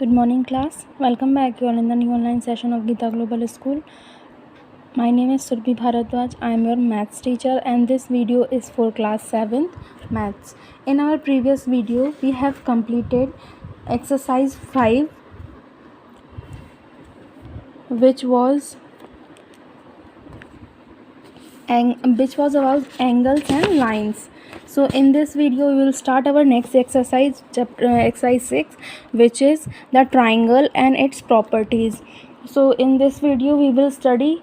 Good morning, class. Welcome back. You are in the new online session of Geeta Global School. My name is Surbhi Bharadwaj. I am your maths teacher, and this video is for class 7th maths. In our previous video, we have completed exercise 5, which was about angles and lines. So in this video we will start our next exercise, exercise 6, which is the triangle and its properties. So in this video we will study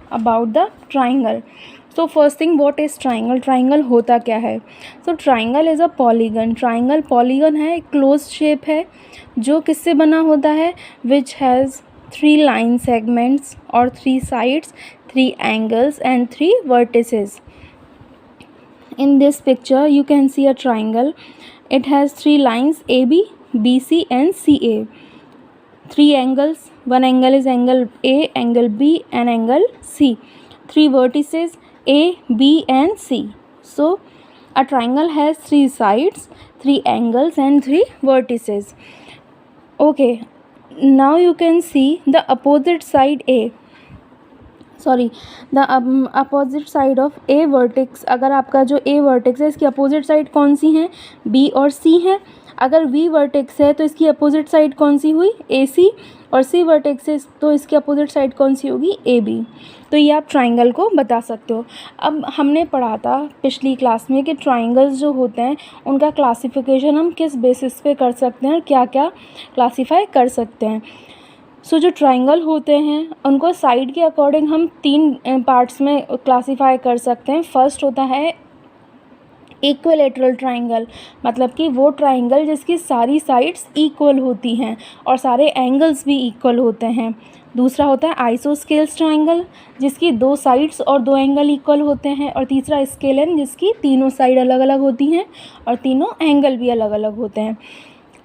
about the triangle. So first thing, what is triangle? Triangle होता क्या है? So triangle is a polygon. Triangle polygon है, closed shape है, जो किससे बना होता है? Which has 3 line segments or 3 sides, 3 angles and 3 vertices. In this picture you can see a triangle. It has 3 lines AB, BC and CA. 3 angles. One angle is angle A, angle B and angle C. 3 vertices A, B and C. So a triangle has 3 sides, 3 angles and 3 vertices. Okay, now you can see the opposite side opposite side of A vertex. अगर आपका जो A vertex है, इसकी opposite side कौन सी है? B और C है. अगर V vertex है तो इसकी opposite side कौन सी हुई? AC. और C vertex है तो इसकी opposite side कौन सी होगी? AB. तो ये आप ट्राइंगल को बता सकते हो. अब हमने पढ़ा था पिछली क्लास में कि ट्राइंगल्स जो होते हैं उनका क्लासिफिकेशन हम किस बेसिस पे कर सकते हैं और क्या क्या क्लासीफाई कर सकते हैं. सो जो ट्राइंगल होते हैं उनको साइड के अकॉर्डिंग हम 3 पार्ट्स में क्लासीफाई कर सकते हैं. फर्स्ट होता है इक्विलेटरल ट्राइंगल, मतलब कि वो ट्राइंगल जिसकी सारी साइड्स इक्वल होती हैं और सारे एंगल्स भी इक्वल होते हैं. दूसरा होता है आइसोस्केल्स ट्राइंगल, जिसकी 2 साइड्स और 2 एंगल इक्वल होते हैं. और तीसरा स्केलन, जिसकी तीनों साइड अलग अलग होती हैं और तीनों एंगल भी अलग अलग होते हैं.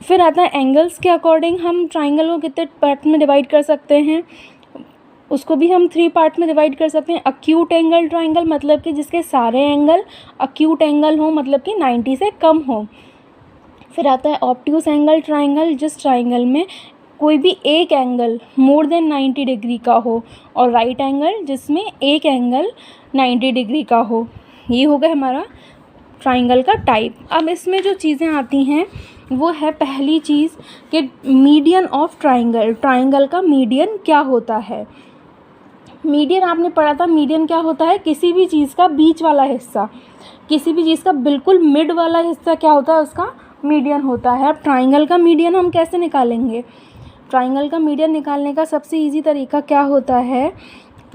फिर आता है एंगल्स के अकॉर्डिंग हम ट्राइंगल को कितने पार्ट में डिवाइड कर सकते हैं. उसको भी हम 3 पार्ट में डिवाइड कर सकते हैं. अक्यूट एंगल ट्राइंगल, मतलब कि जिसके सारे एंगल अक्यूट एंगल हो, मतलब कि 90 से कम हो. फिर आता है ऑब्ट्यूस एंगल ट्राइंगल, जिस ट्राइंगल में कोई भी एक एंगल मोर देन 90 डिग्री का हो, और राइट एंगल जिसमें एक एंगल 90 डिग्री का हो. ये हो गया हमारा ट्राइंगल का टाइप. अब इसमें जो चीज़ें आती हैं वो है पहली चीज़ कि मीडियन ऑफ ट्राइंगल. ट्राइंगल का मीडियन क्या होता है? मीडियन आपने पढ़ा था. मीडियन क्या होता है? किसी भी चीज़ का बीच वाला हिस्सा, किसी भी चीज़ का बिल्कुल मिड वाला हिस्सा क्या होता है? उसका मीडियन होता है. अब ट्राइंगल का मीडियन हम कैसे निकालेंगे? ट्राइंगल का मीडियन निकालने का सबसे इजी तरीका क्या होता है?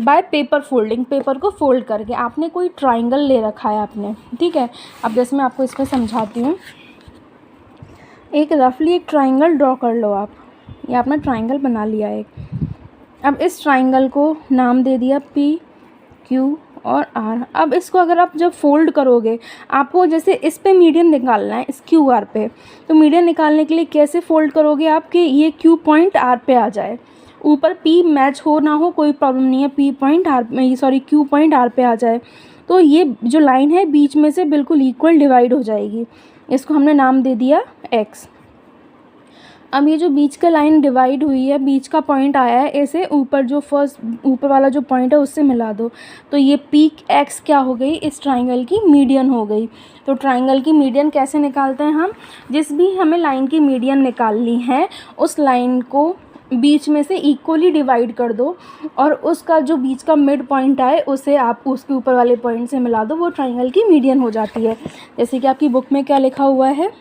By paper folding. पेपर को फोल्ड करके आपने कोई ट्राइंगल ले रखा है आपने, ठीक है. अब जैसे मैं आपको इसमें समझाती हूँ. एक रफली एक ट्राइंगल ड्रॉ कर लो आप. ये आपने ट्राइंगल बना लिया एक. अब इस ट्राइंगल को नाम दे दिया P, Q और R. अब इसको अगर आप जब फोल्ड करोगे, आपको जैसे इस पे मीडियन निकालना है, इस QR पे. तो मीडियन निकालने के लिए कैसे फोल्ड करोगे आप कि ये Q पॉइंट R पे आ जाए. ऊपर P मैच हो ना हो कोई प्रॉब्लम नहीं है, Q पॉइंट R पे आ जाए. तो ये जो लाइन है बीच में से बिल्कुल इक्वल डिवाइड हो जाएगी. इसको हमने नाम दे दिया X. अब ये जो बीच का लाइन डिवाइड हुई है, बीच का पॉइंट आया है, ऐसे ऊपर जो ऊपर वाला जो पॉइंट है उससे मिला दो. तो ये पीक X क्या हो गई? इस ट्राइंगल की मीडियन हो गई. तो ट्राइंगल की मीडियन कैसे निकालते हैं हम? जिस भी हमें लाइन की मीडियन निकालनी है उस लाइन को बीच में से इक्वली डिवाइड कर दो और उसका जो बीच का मिड पॉइंट आए उसे आप उसके ऊपर वाले पॉइंट से मिला दो. वो ट्राइंगल की मीडियन हो जाती है. जैसे कि आपकी बुक में क्या लिखा हुआ है?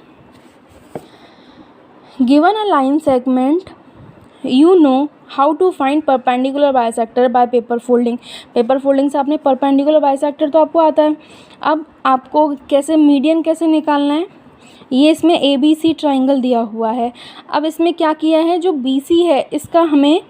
Given a line segment, you know how to find perpendicular bisector by paper folding. Paper folding से आपने perpendicular bisector तो आपको आता है. अब आपको कैसे मीडियन कैसे निकालना है? ये इसमें ABC ट्राइंगल दिया हुआ है. अब इसमें क्या किया है? जो BC है इसका हमें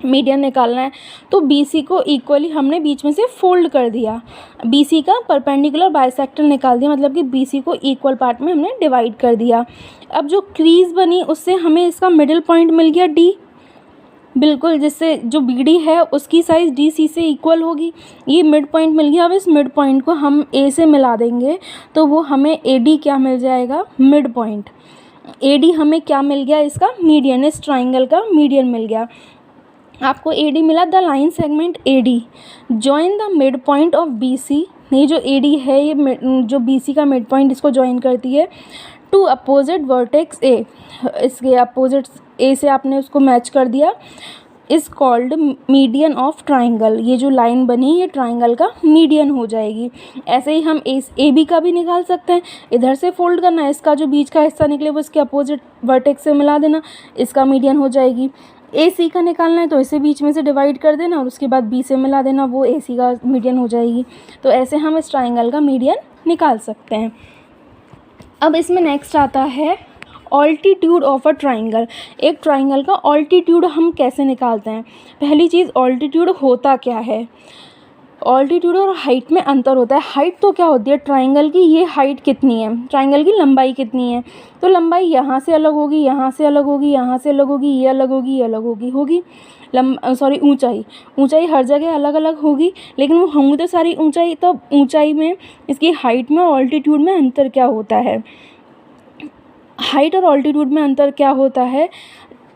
मीडियन निकालना है. तो BC को इक्वली हमने बीच में से फोल्ड कर दिया. BC का परपेंडिकुलर बाइसेक्टर निकाल दिया, मतलब कि BC को इक्वल पार्ट में हमने डिवाइड कर दिया. अब जो क्रीज बनी उससे हमें इसका मिडिल पॉइंट मिल गया D, बिल्कुल, जिससे जो BD है उसकी साइज़ DC से इक्वल होगी. ये मिड पॉइंट मिल गया. अब इस मिड पॉइंट को हम A से मिला देंगे तो वो हमें AD क्या मिल जाएगा? Mid point. AD हमें क्या मिल गया, इसका मीडियन, इस ट्राइंगल का मीडियन मिल गया। आपको AD मिला, the line segment AD join the mid point of BC। ये जो AD है ये जो BC का मिड पॉइंट इसको ज्वाइन करती है टू अपोजिट वर्टेक्स A। इसके अपोजिट A से आपने उसको मैच कर दिया, is called median of triangle. ये जो लाइन बनी ये ट्राइंगल का मीडियन हो जाएगी। ऐसे ही हम AB का भी निकाल सकते हैं, इधर से फोल्ड करना है, इसका जो बीच का हिस्सा निकले वो इसके अपोजिट वर्टेक्स से मिला देना, इसका मीडियन हो जाएगी। AC का निकालना है तो इसे बीच में से डिवाइड कर देना और उसके बाद B से मिला देना, वो AC का मीडियन हो जाएगी। तो ऐसे हम इस ट्राइंगल का मीडियन निकाल सकते हैं। अब इसमें नेक्स्ट आता है ऑल्टीट्यूड ऑफ अ ट्राइंगल। एक ट्राइंगल का ऑल्टीट्यूड हम कैसे निकालते हैं। पहली चीज़, ऑल्टीट्यूड होता क्या है। ऑल्टीट्यूड और हाइट में अंतर होता है। हाइट तो क्या होती है ट्राइंगल की, ये हाइट कितनी है, ट्राइंगल की लंबाई कितनी है, तो लंबाई यहाँ से अलग होगी, यहाँ से अलग होगी, यहाँ से अलग होगी, ये अलग होगी, ये अलग होगी। ऊंचाई हर जगह अलग अलग होगी, लेकिन वो होंगी तो सारी ऊंचाई। तो ऊंचाई में, इसकी हाइट में और ऑल्टीट्यूड में अंतर क्या होता है। हाइट और ऑल्टीट्यूड में अंतर क्या होता है,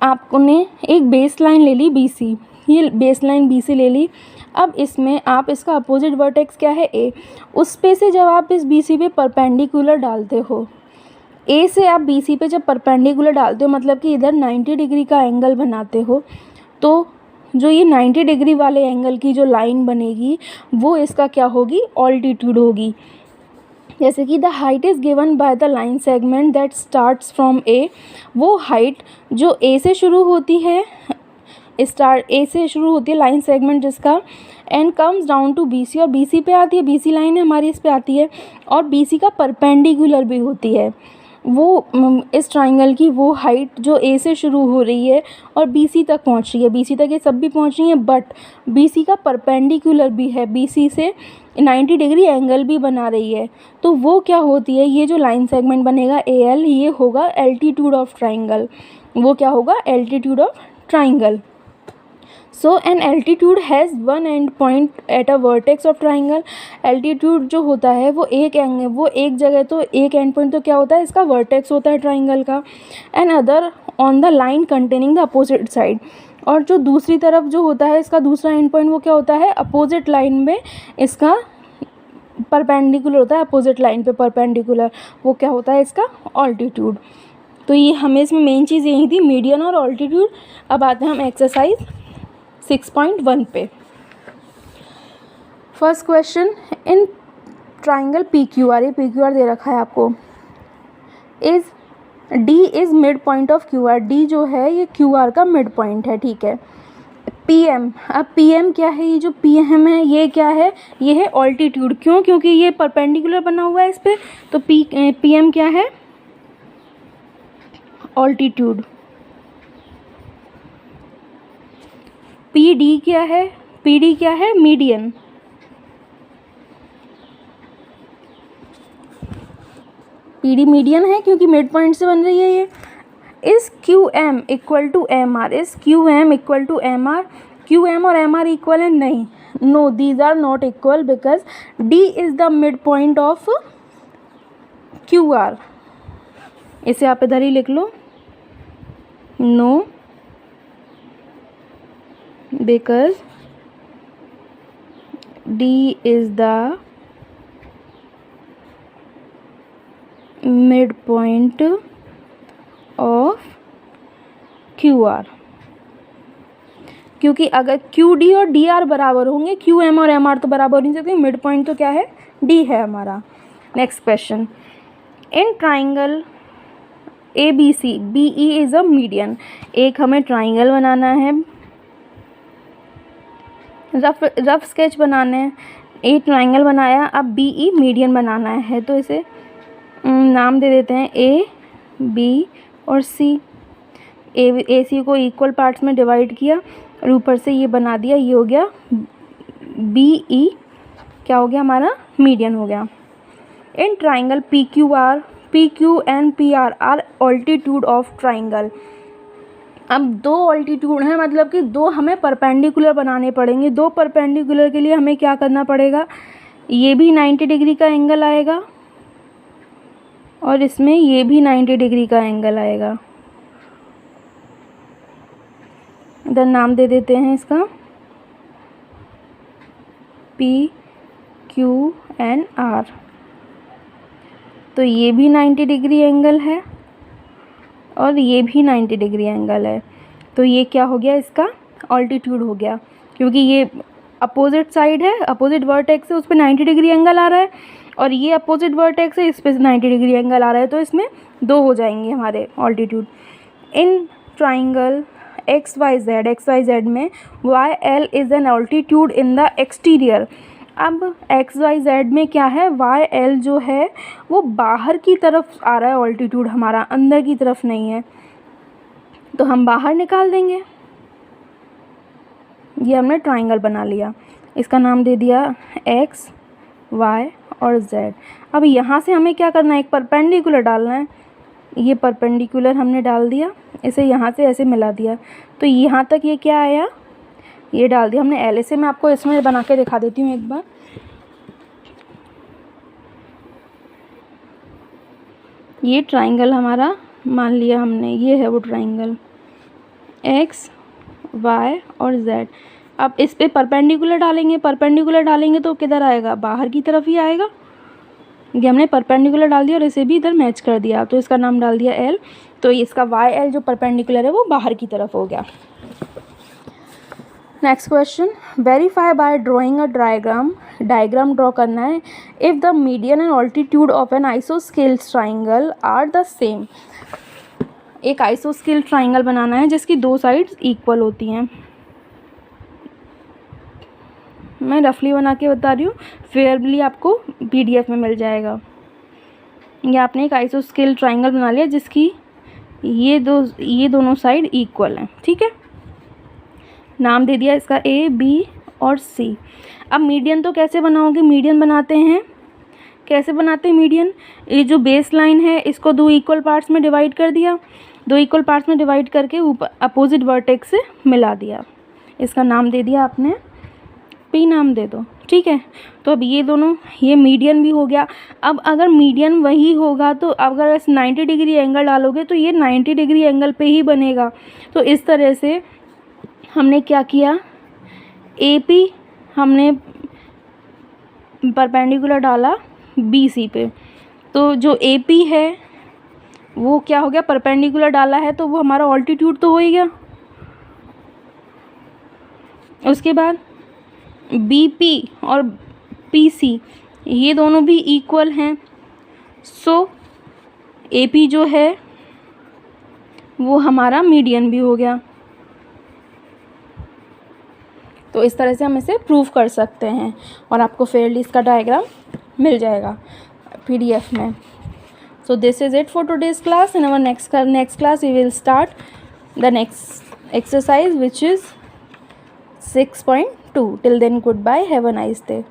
आपने एक बेस लाइन ले ली BC, ये बेस लाइन BC ले ली। अब इसमें आप इसका अपोजिट वर्टेक्स क्या है A, उस पे से जब आप इस BC पे परपेंडिकुलर डालते हो, A से आप BC पे जब परपेंडिकुलर डालते हो मतलब कि इधर 90 डिग्री का एंगल बनाते हो, तो जो ये 90 डिग्री वाले एंगल की जो लाइन बनेगी वो इसका क्या होगी, ऑल्टीट्यूड होगी। जैसे कि the height is given by the line segment that starts from A, वो हाइट जो A से शुरू होती है, A से शुरू होती है लाइन सेगमेंट जिसका, end comes down to BC, और BC पे आती है, BC लाइन है हमारी, इस पे आती है, और BC का परपेंडिकुलर भी होती है। वो इस ट्राइंगल की वो हाइट जो A से शुरू हो रही है और BC तक पहुंच रही है, BC तक ये सब भी पहुंच रही है, बट BC का परपेंडिकुलर भी है, BC से 90 डिग्री एंगल भी बना रही है, तो वो क्या होती है, ये जो लाइन सेगमेंट बनेगा AL, ये होगा एल्टीट्यूड ऑफ ट्राइंगल। वो क्या होगा, altitude of triangle. So an altitude has one and point at a vertex of triangle. Altitude जो होता है वो एक जगह, तो एक एंड पॉइंट तो क्या होता है, इसका वर्टेक्स होता है ट्राइंगल का, and other on the line containing the opposite side. और जो दूसरी तरफ जो होता है इसका दूसरा एंड पॉइंट वो क्या होता है, अपोजिट लाइन में इसका परपेंडिकुलर होता है, अपोजिट लाइन पे परपेंडिकुलर, वो क्या होता है, इसका ऑल्टीट्यूड। तो ये हमें इसमें मेन चीज़ यही थी, मीडियन और ऑल्टीट्यूड। अब आते हैं हम एक्सरसाइज 6.1 पे। फर्स्ट क्वेश्चन, इन ट्राइंगल PQR, ये PQR दे रखा है आपको, D is mid point of QR। D जो है ये QR का मिड पॉइंट है, ठीक है। PM, अब PM क्या है, ये जो PM है ये क्या है, ये है ऑल्टीट्यूड। क्यों, क्योंकि ये परपेंडिकुलर बना हुआ है इस पर, तो PM क्या है, ऑल्टीट्यूड। PD क्या है, PD क्या है, मीडियन। PD मीडियन है क्योंकि मिड पॉइंट से बन रही है ये। Is QM equal to MR, is QM equal to MR, QM और MR इक्वल है, नहीं, no, these are not equal because D is the mid point of QR। इसे आप इधर ही लिख लो, no, because D is the midpoint of QR। क्योंकि अगर QD और DR बराबर होंगे, QM और MR तो बराबर नहीं सकते, मिड पॉइंट तो क्या है, D है हमारा। Next question, in triangle ABC BE is a median. एक हमें ट्राइंगल बनाना है, रफ स्केच बनाने हैं, एक ट्राइंगल बनाया, अब BE मीडियन बनाना है, तो इसे नाम दे देते हैं A, B और C। AC को इक्वल पार्ट्स में डिवाइड किया और ऊपर से ये बना दिया, ये हो गया BE, क्या हो गया हमारा, मीडियन हो गया। In triangle PQR, PQ and PR are altitude of triangle. अब दो ऑल्टीट्यूड हैं, मतलब कि दो हमें परपेंडिकुलर बनाने पड़ेंगे। दो परपेंडिकुलर के लिए हमें क्या करना पड़ेगा, ये भी 90 डिग्री का एंगल आएगा और इसमें ये भी 90 डिग्री का एंगल आएगा। इधर नाम दे देते हैं इसका PQNR। तो ये भी 90 डिग्री एंगल है और ये भी 90 डिग्री एंगल है। तो ये क्या हो गया, इसका ऑल्टीट्यूड हो गया, क्योंकि ये अपोजिट साइड है, अपोजिट वर्टेक्स है, उस पर 90 डिग्री एंगल आ रहा है, और ये अपोजिट वर्टेक्स है, इस पर 90 डिग्री एंगल आ रहा है। तो इसमें 2 हो जाएंगे हमारे ऑल्टीट्यूड। इन ट्राइंगल XYZ में YL is an altitude in the exterior. अब XYZ में क्या है, YL जो है वो बाहर की तरफ आ रहा है ऑल्टीट्यूड हमारा, अंदर की तरफ नहीं है। तो हम बाहर निकाल देंगे। ये हमने ट्राइंगल बना लिया, इसका नाम दे दिया X, Y और Z। अब यहाँ से हमें क्या करना है, एक परपेंडिकुलर डालना है। ये परपेंडिकुलर हमने डाल दिया, इसे यहाँ से ऐसे मिला दिया, तो यहाँ तक ये क्या आया, ये डाल दिया हमने L। इसे मैं आपको इसमें बना के दिखा देती हूँ एक बार। ये ट्राइंगल हमारा मान लिया हमने, ये है वो ट्राइंगल X, Y और Z। अब इस पे परपेंडिकुलर डालेंगे तो किधर आएगा, बाहर की तरफ ही आएगा। ये हमने परपेंडिकुलर डाल दिया और इसे भी इधर मैच कर दिया, तो इसका नाम डाल दिया L। तो इसका YL जो परपेंडिकुलर है वो बाहर की तरफ हो गया। Next question, verify by drawing a diagram draw करना है। If the median and altitude of an isosceles triangle are the same. एक आइसोस्केल ट्राइंगल बनाना है जिसकी 2 साइड्स इक्वल होती हैं। मैं रफली बना के बता रही हूँ, फेयरली आपको PDF में मिल जाएगा। ये आपने एक आइसोस्केल ट्राइंगल बना लिया जिसकी ये दोनों साइड इक्वल हैं, ठीक है। नाम दे दिया इसका A, B और C। अब मीडियन तो कैसे बनाओगे, मीडियन बनाते हैं, कैसे बनाते हैं मीडियन, ये जो बेस लाइन है इसको 2 इक्वल पार्ट्स में डिवाइड कर दिया, 2 इक्वल पार्ट्स में डिवाइड करके ऊपर अपोजिट वर्टेक्स से मिला दिया। इसका नाम दे दिया आपने P, नाम दे दो, ठीक है। तो अब ये दोनों, ये मीडियन भी हो गया। अब अगर मीडियन वही होगा तो अगर इस 90 डिग्री एंगल डालोगे तो ये 90 डिग्री एंगल पे ही बनेगा। तो इस तरह से हमने क्या किया, AP हमने परपेंडिकुलर डाला BC पे, तो जो AP है वो क्या हो गया, परपेंडिकुलर डाला है तो वो हमारा ऑल्टीट्यूड तो हो ही गया। उसके बाद BP और PC ये दोनों भी इक्वल हैं, सो AP जो है वो हमारा मीडियन भी हो गया। तो इस तरह से हम इसे प्रूव कर सकते हैं और आपको फेयरली इसका डायग्राम मिल जाएगा PDF में। So this is it for today's class. In our next class we will start the next exercise which is 6.2. Till then, goodbye. Have a nice day.